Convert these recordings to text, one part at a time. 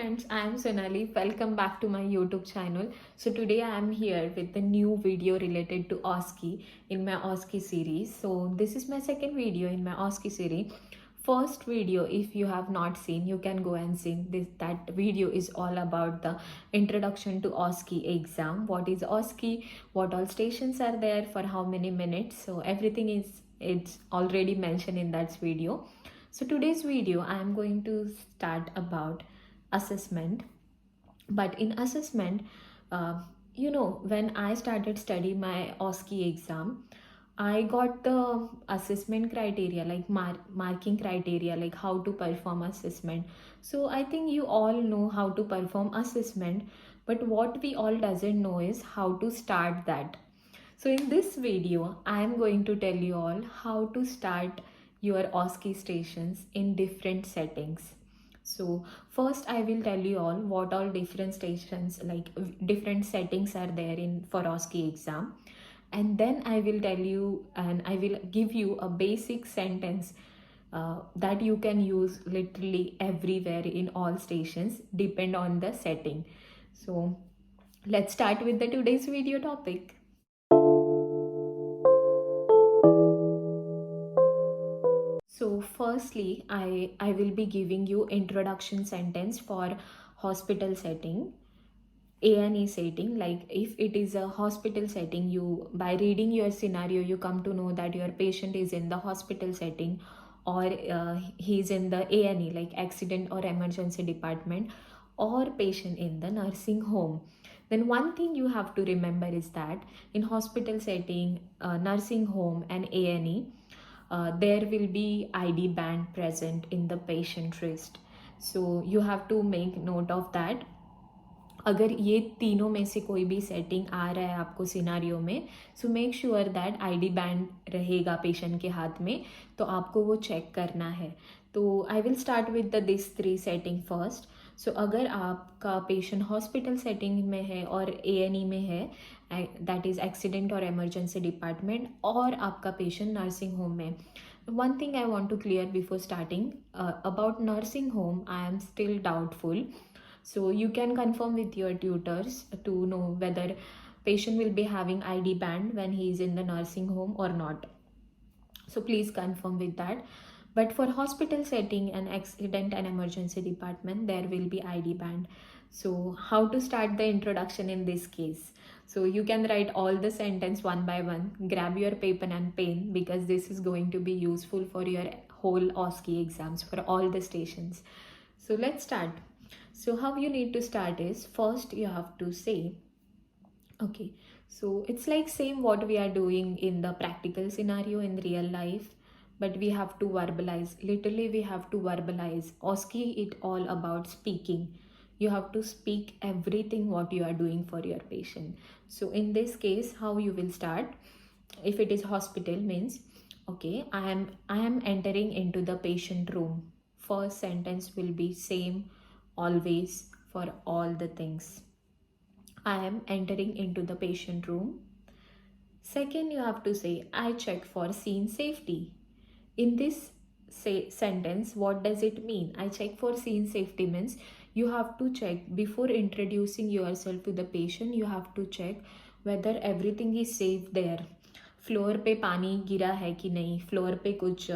friends, I am Sonali. Welcome back to my YouTube channel. So today I am here with a new video related to OSCE in my OSCE series. So this is my second video in my OSCE series. First video, if you have not seen, you can go and see this. That video is all about the introduction to OSCE exam. What is OSCE? What all stations are there? For how many minutes? So everything it's already mentioned in that video. So today's video I am going to start about assessment. But in assessment, uh, when I started studying my OSCE exam, I got the assessment criteria, like marking criteria, like how to perform assessment. So I think you all know how to perform assessment, but what we all doesn't know is how to start that. So in this video, I am going to tell you all how to start your OSCE stations in different settings. So first I will tell you all what all different stations, like different settings are there in for OSCE exam. And then I will tell you and I will give you a basic sentence that you can use literally everywhere in all stations, depend on the setting. So let's start with the today's video topic. So firstly, I will be giving you introduction sentence for hospital setting, A&E setting. Like if it is a hospital setting, you by reading your scenario, you come to know that your patient is in the hospital setting, or he's in the A&E, like accident or emergency department, or patient in the nursing home. Then one thing you have to remember is that in hospital setting, nursing home and A&E, there will be ID band present in the patient wrist. So you have to make note of that. अगर ये तीनों में से कोई भी setting आ रहा है आपको सिनारियो में, so make sure that ID band रहेगा पेशेंट के हाथ में, तो आपको वो चेक करना है. तो I will start with the this 3 setting first. So अगर आपका पेशेंट हॉस्पिटल सेटिंग में है और A&E में है, दैट इज़ एक्सीडेंट और इमरजेंसी डिपार्टमेंट, और आपका पेशेंट नर्सिंग होम में, one thing I want to clear before starting, about nursing home I am still doubtful. So you can confirm with your tutors to know whether patient will be having ID band when he is in the nursing home or not. So please confirm with that. But for hospital setting and accident and emergency department, there will be ID band. So how to start the introduction in this case? So you can write all the sentence one by one. Grab your paper and pen because this is going to be useful for your whole OSCE exams for all the stations. So let's start. So how you need to start is, first you have to say, okay, so it's like same what we are doing in the practical scenario in real life, but we have to verbalize. Literally we have to verbalize. OSCE it all about speaking. You have to speak everything what you are doing for your patient. So in this case, how you will start, if it is hospital means, okay, I am entering into the patient room. First sentence will be same always for all the things. I am entering into the patient room. Second, you have to say, I check for scene safety. In this sentence, what does it mean? I check for scene safety means you have to check before introducing yourself to the patient. You have to check whether everything is safe there. Floor पे पानी गिरा है कि नहीं, floor पे कुछ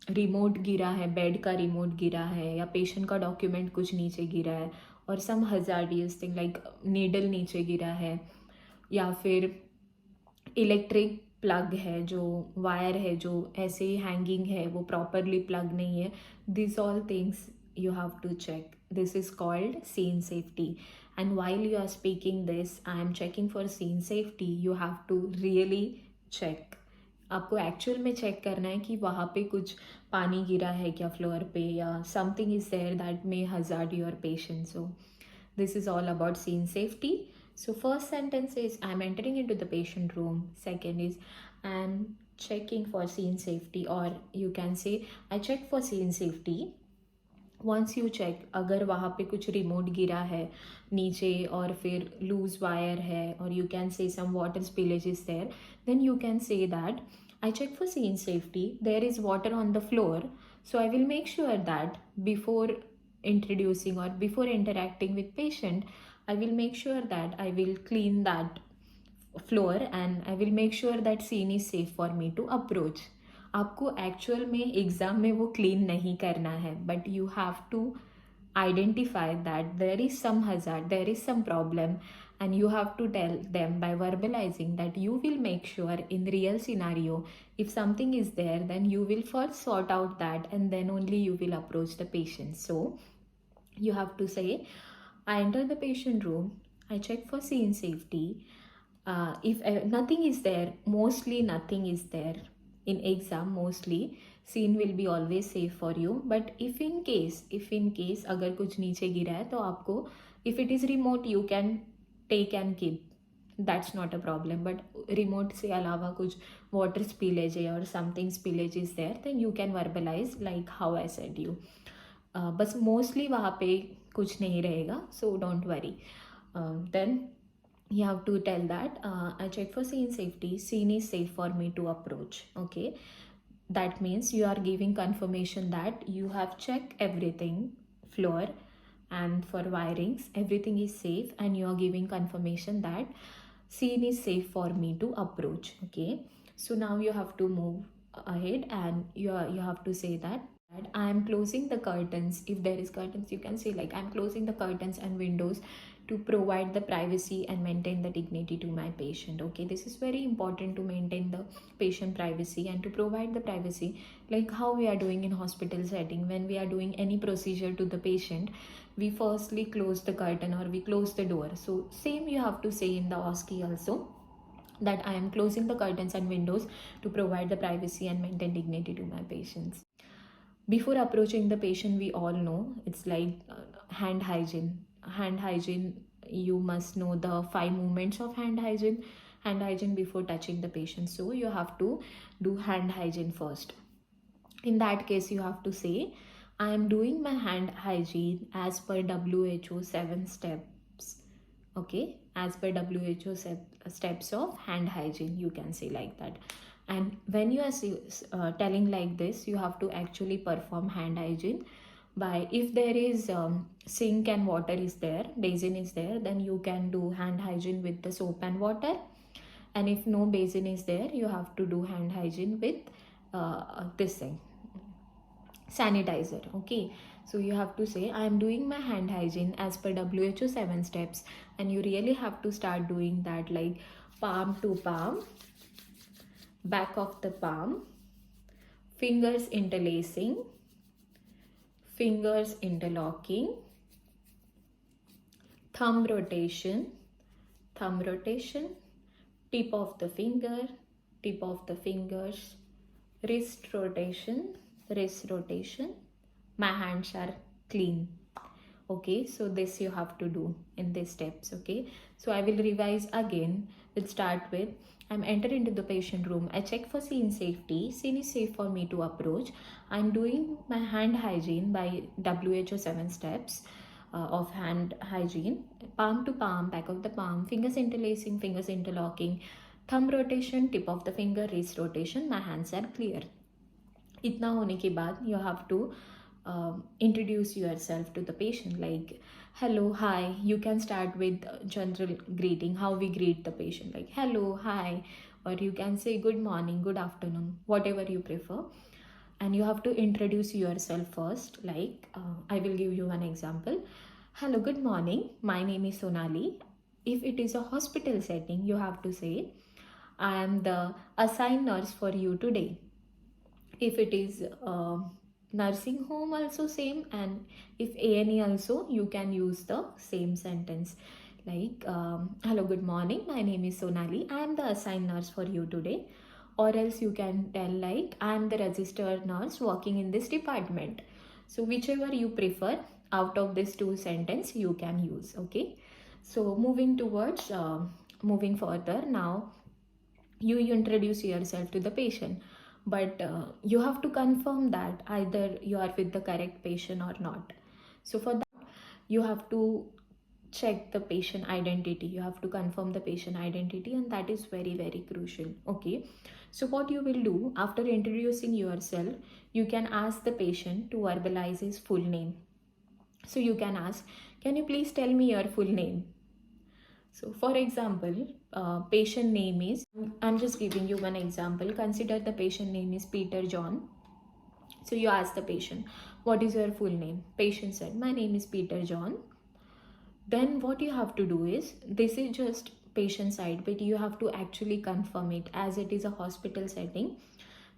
remote गिरा है, बेड का रिमोट गिरा है, या पेशेंट का डॉक्यूमेंट कुछ नीचे गिरा है, और सम हजार्डियस थिंग लाइक नीडल नीचे गिरा है, या फिर इलेक्ट्रिक प्लग है, जो वायर है जो ऐसे ही हैंगिंग है वो प्रॉपरली प्लग नहीं है. This all things you have to check. This is called scene safety. And while you are speaking this, I am checking for scene safety, you have to really check. आपको actual में check करना है कि वहाँ पे कुछ पानी गिरा है क्या फ्लोर पे, या something is there that may hazard your patient. So this is all about scene safety. So first sentence is I am entering into the patient room. Second is I am checking for scene safety, or you can say I check for scene safety. Once you check, अगर वहाँ पे कुछ remote गिरा है नीचे और फिर loose wire है, और you can say some water spillage is there, then you can say that I check for scene safety, there is water on the floor, so I will make sure that before introducing or before interacting with patient, I will make sure that I will clean that floor and I will make sure that scene is safe for me to approach. आपको actual में exam में वो clean नहीं करना है, but you have to identify that there is some hazard, there is some problem, and you have to tell them by verbalizing that you will make sure in real scenario if something is there, then you will first sort out that and then only you will approach the patient. So you have to say, I enter the patient room, I check for scene safety. If nothing is there, mostly nothing is there in exam, mostly scene will be always safe for you. But if in case अगर कुछ नीचे गिरा है तो आपको, if it is remote you can take and keep, that's not a problem. But remote से अलावा कुछ water spillage है or something spillage is there, then you can verbalize like how I said you. बस mostly वहाँ पे कुछ नहीं रहेगा, so don't worry. Then you have to tell that I check for scene safety, scene is safe for me to approach. Okay, that means you are giving confirmation that you have checked everything, floor and for wirings everything is safe, and you are giving confirmation that scene is safe for me to approach. Okay, so now you have to move ahead and you have to say that I am closing the curtains. If there is curtains, you can say like I am closing the curtains and windows to provide the privacy and maintain the dignity to my patient. Okay, this is very important to maintain the patient privacy and to provide the privacy, like how we are doing in hospital setting. When we are doing any procedure to the patient, we firstly close the curtain or we close the door. So same you have to say in the OSCE also, that I am closing the curtains and windows to provide the privacy and maintain dignity to my patients. Before approaching the patient, we all know it's like hand hygiene. Hand hygiene, you must know the 5 movements of hand hygiene before touching the patient. So you have to do hand hygiene first. In that case, you have to say, I am doing my hand hygiene as per WHO 7 steps. Okay, as per WHO steps of hand hygiene, you can say like that. And when you are telling like this, you have to actually perform hand hygiene by, if there is sink and water is there, basin is there, then you can do hand hygiene with the soap and water. And if no basin is there, you have to do hand hygiene with this thing, sanitizer. Okay, so you have to say I am doing my hand hygiene as per WHO 7 steps, and you really have to start doing that, like palm to palm, back of the palm, fingers interlacing, fingers interlocking, thumb rotation, tip of the fingers, wrist rotation, my hands are clean. Okay, so this you have to do in these steps. Okay, so I will revise again. We'll start with, I'm entered into the patient room, I check for scene safety, scene is safe for me to approach, I'm doing my hand hygiene by WHO 7 steps of hand hygiene, palm to palm, back of the palm, fingers interlacing, fingers interlocking, thumb rotation, tip of the finger, wrist rotation, my hands are clear. इतना होने के बाद you have to introduce yourself to the patient, like hello, hi. You can start with general greeting, how we greet the patient, like hello, hi, or you can say good morning, good afternoon, whatever you prefer. And you have to introduce yourself first, like I will give you one example. Hello, good morning, my name is Sonali. If it is a hospital setting, you have to say I am the assigned nurse for you today. If it is nursing home, also same, and if A&E also, you can use the same sentence, like hello, good morning, my name is Sonali, I am the assigned nurse for you today. Or else you can tell like I am the registered nurse working in this department. So whichever you prefer out of these 2 sentences you can use. Okay, so moving further, now you introduce yourself to the patient, but you have to confirm that either you are with the correct patient or not. So for that, you have to check the patient identity, you have to confirm the patient identity, and that is very, very crucial. Okay, so what you will do after introducing yourself, you can ask the patient to verbalize his full name. So you can ask, can you please tell me your full name? So for example, patient name is, I'm just giving you one example. Consider the patient name is Peter John. So you ask the patient, what is your full name? Patient said, my name is Peter John. Then what you have to do is, this is just patient side, but you have to actually confirm it. As it is a hospital setting,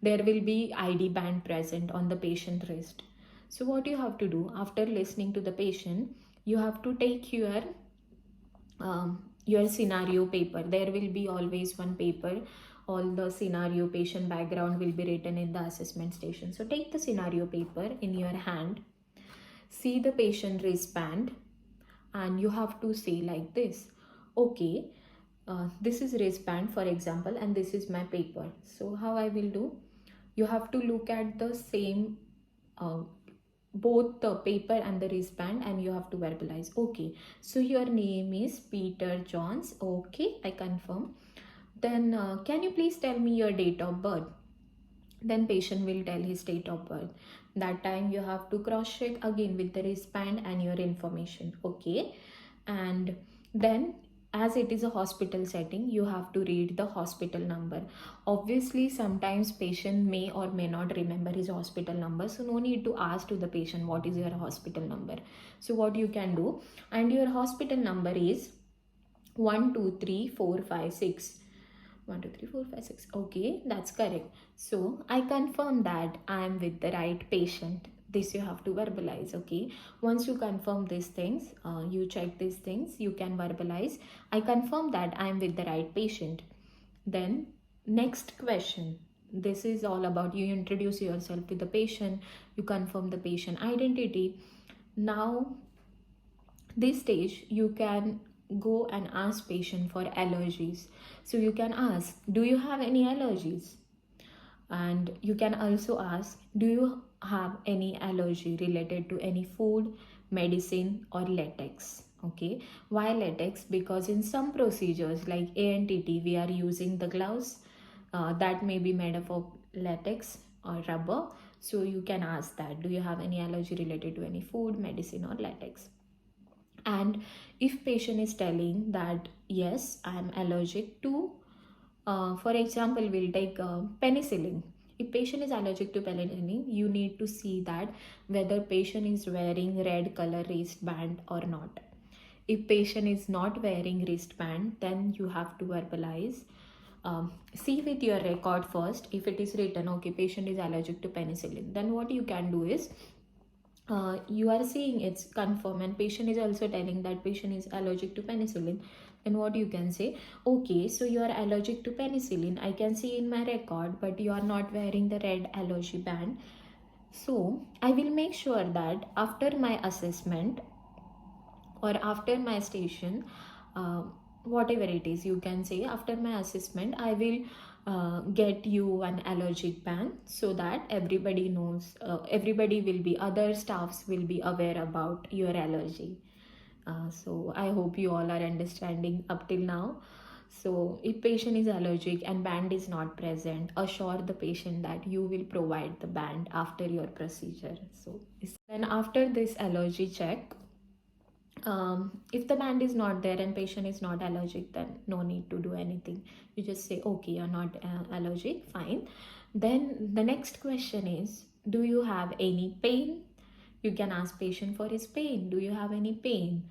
there will be ID band present on the patient wrist. So what you have to do, after listening to the patient, you have to take your scenario paper. There will be always one paper. All the scenario patient background will be written in the assessment station. So take the scenario paper in your hand, see the patient wristband, and you have to say like this, okay, this is wristband for example, and this is my paper. So how I will do, you have to look at the same uh, both the paper and the wristband, and you have to verbalize, okay, so your name is Peter Johns, okay, I confirm. Then can you please tell me your date of birth? Then patient will tell his date of birth. That time you have to cross check again with the wristband and your information, okay. And then, as it is a hospital setting, you have to read the hospital number. Obviously sometimes patient may or may not remember his hospital number, so no need to ask to the patient what is your hospital number. So what you can do, and your hospital number is 123456. 1 2 3 4 5 6. Okay, that's correct. So I confirm that I am with the right patient. This you have to verbalize, okay. Once you confirm these things, you check these things, you can verbalize, I confirm that I am with the right patient. Then next question, this is all about, you introduce yourself to the patient, you confirm the patient identity. Now this stage you can go and ask patient for allergies. So you can ask, do you have any allergies? And you can also ask, do you have any allergy related to any food, medicine, or latex? Okay, why latex? Because in some procedures like ANTT we are using the gloves that may be made up of latex or rubber. So you can ask that, do you have any allergy related to any food, medicine, or latex? And if patient is telling that yes, I am allergic to, for example, we'll take penicillin. If patient is allergic to penicillin, you need to see that whether patient is wearing red color wristband or not. If patient is not wearing wristband, then you have to verbalize. See with your record first. If it is written, okay, patient is allergic to penicillin, then what you can do is, you are seeing it's confirmed and patient is also telling that patient is allergic to penicillin, then what you can say, okay, so you are allergic to penicillin, I can see in my record, but you are not wearing the red allergy band. So I will make sure that after my assessment or after my station, uh, whatever it is, you can say after my assessment I will get you an allergic ban, so that everybody knows, everybody will be, other staffs will be aware about your allergy. So I hope you all are understanding up till now. So if patient is allergic and band is not present, assure the patient that you will provide the band after your procedure. So then after this allergy check, if the band is not there and patient is not allergic, then no need to do anything. You just say, okay, you're not allergic, fine. Then the next question is, do you have any pain? You can ask patient for his pain. Do you have any pain?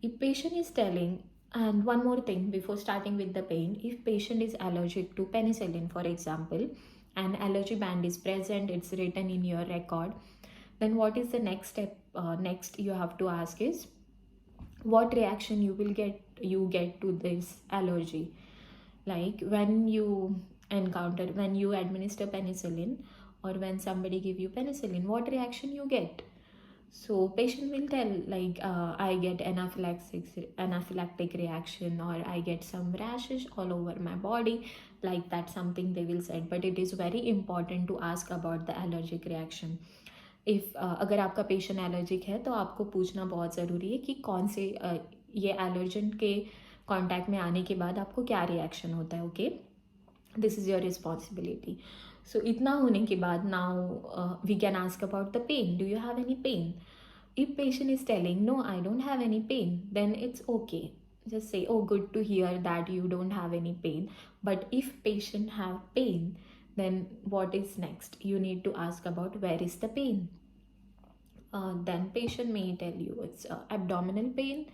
If patient is telling, and one more thing before starting with the pain, if patient is allergic to penicillin, for example, and allergy band is present, it's written in your record, then what is the next step? Next you have to ask is, what reaction you get to this allergy. Like when you when you administer penicillin, or when somebody give you penicillin, what reaction you get? So patient will tell like, I get anaphylactic reaction, or I get some rashes all over my body, like that something they will say. But it is very important to ask about the allergic reaction. If अगर आपका patient allergic है तो आपको पूछना बहुत ज़रूरी है कि कौन से ये एलर्जेंट के कांटेक्ट में आने के बाद आपको क्या रिएक्शन होता है. Okay, this is your responsibility. So इतना होने के बाद now we can ask about the pain. Do you have any pain? if patient is telling no, I don't have any pain, then it's okay. Just say, oh, good to hear that you don't have any pain. But if patient have pain, then what is next? You need to ask about where is the pain. Then patient may tell you it's abdominal pain.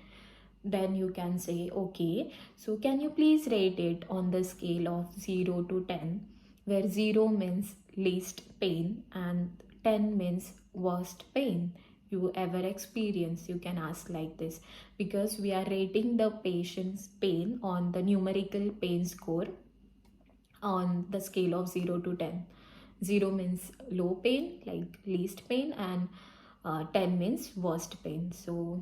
Then you can say, okay, so can you please rate it on the scale of 0 to 10, where 0 means least pain and 10 means worst pain you ever experience. You can ask like this, because we are rating the patient's pain on the numerical pain score on the scale of 0 to 10. 0 means low pain, like least pain, and 10 means worst pain. So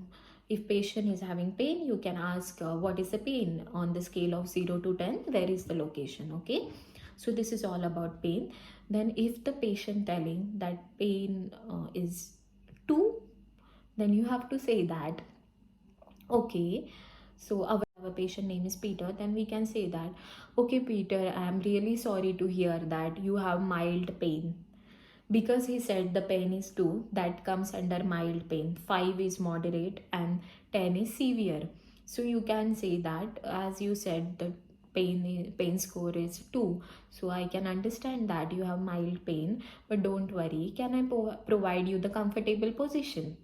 if patient is having pain, you can ask what is the pain on the scale of 0 to 10, where is the location. Okay, so this is all about pain. Then if the patient telling that pain is 2, then you have to say that, okay, so our patient name is Peter, then we can say that, okay, Peter, I am really sorry to hear that you have mild pain. Because he said the pain is 2, that comes under mild pain. 5 is moderate and 10 is severe. So you can say that, as you said, the pain score is 2. So I can understand that you have mild pain, but don't worry. Can I provide you the comfortable position?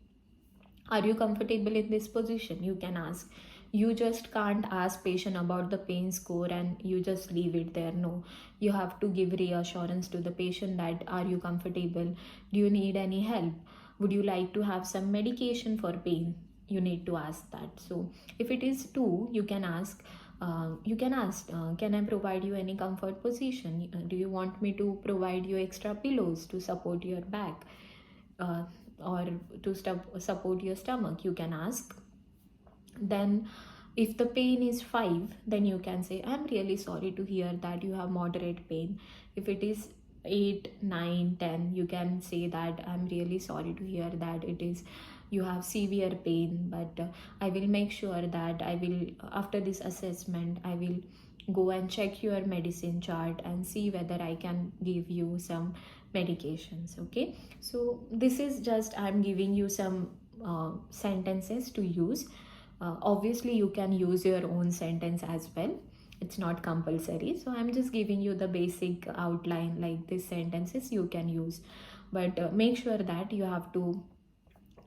Are you comfortable in this position? You can ask. You just can't ask patient about the pain score and you just leave it there. No, you have to give reassurance to the patient that, are you comfortable? Do you need any help? Would you like to have some medication for pain? You need to ask that. So if it is 2, you can ask, can I provide you any comfort position? Do you want me to provide you extra pillows to support your back? Or to support your stomach? You can ask. Then if the pain is 5, then you can say, I'm really sorry to hear that you have moderate pain. If it is 8, 9, 10, you can say that, I'm really sorry to hear that you have severe pain, but I will make sure that after this assessment, I will go and check your medicine chart and see whether I can give you some medications. Okay, so this is just, I'm giving you some sentences to use. Obviously you can use your own sentence as well, it's not compulsory. So I'm just giving you the basic outline, like these sentences you can use, but make sure that you have to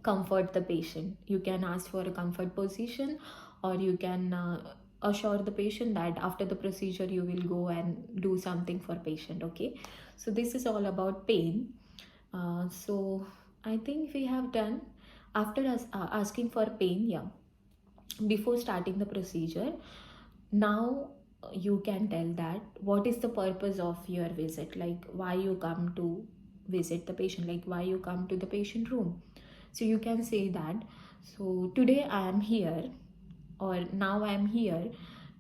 comfort the patient. You can ask for a comfort position, or you can assure the patient that after the procedure you will go and do something for patient. Okay, so this is all about pain. So I think we have done. After us asking for pain, yeah, before starting the procedure, now you can tell that what is the purpose of your visit, like why you come to visit the patient, like why you come to the patient room. So you can say that, so today I am here, or now I am here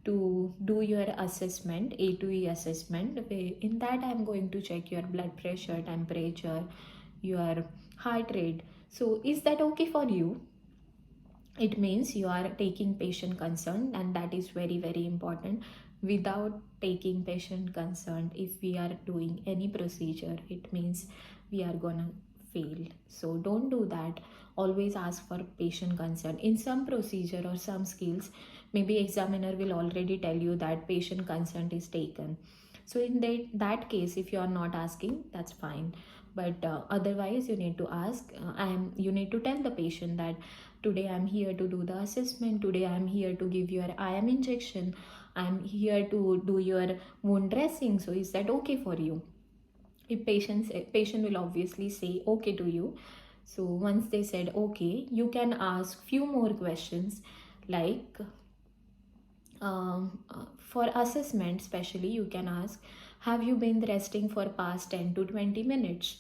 to do your assessment, A to E assessment. In that I am going to check your blood pressure, temperature, your heart rate. So is that okay for you? It means you are taking patient consent, and that is very, very important. Without taking patient consent, if we are doing any procedure, it means we are gonna fail. So don't do that. Always ask for patient consent. In some procedure or some skills, maybe examiner will already tell you that patient consent is taken. So in that case, if you are not asking, that's fine. But otherwise you need to ask. You need to tell the patient that today I'm here to do the assessment, today I'm here to give your IM injection, I'm here to do your wound dressing. So is that okay for you? If patient will obviously say okay to you. So once they said okay, you can ask few more questions, like for assessment especially, you can ask, have you been resting for past 10 to 20 minutes?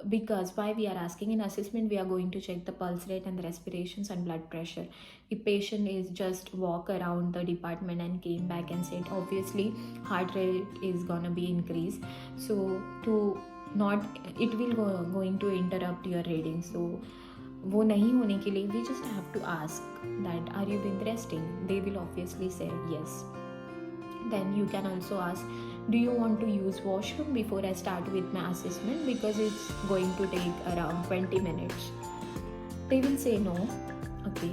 Because why we are asking, in assessment we are going to check the pulse rate and the respirations and blood pressure. If patient is just walk around the department and came back and said, obviously heart rate is gonna be increased, so to not, it will going to interrupt your reading. So वो नहीं होने के लिए we just have to ask that, are you been resting? They will obviously say yes. Then you can also ask, do you want to use washroom before I start with my assessment, because it's going to take around 20 minutes. They will say no. Okay,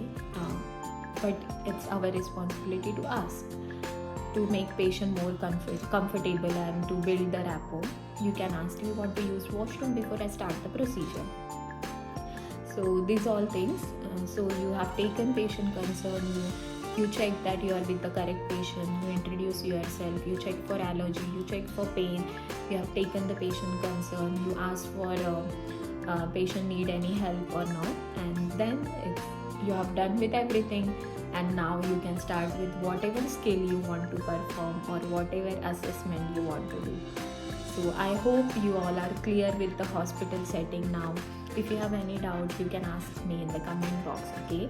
but it's our responsibility to ask, to make patient more comfortable and to build the rapport. You can ask, do you want to use washroom before I start the procedure? So these all things. So you have taken patient concern, you check that you are with the correct patient, you introduce yourself, you check for allergy, you check for pain, you have taken the patient concern, you ask for patient need any help or not, and then if you have done with everything, and now you can start with whatever skill you want to perform or whatever assessment you want to do. So I hope you all are clear with the hospital setting now. If you have any doubt, you can ask me in the comment box, okay?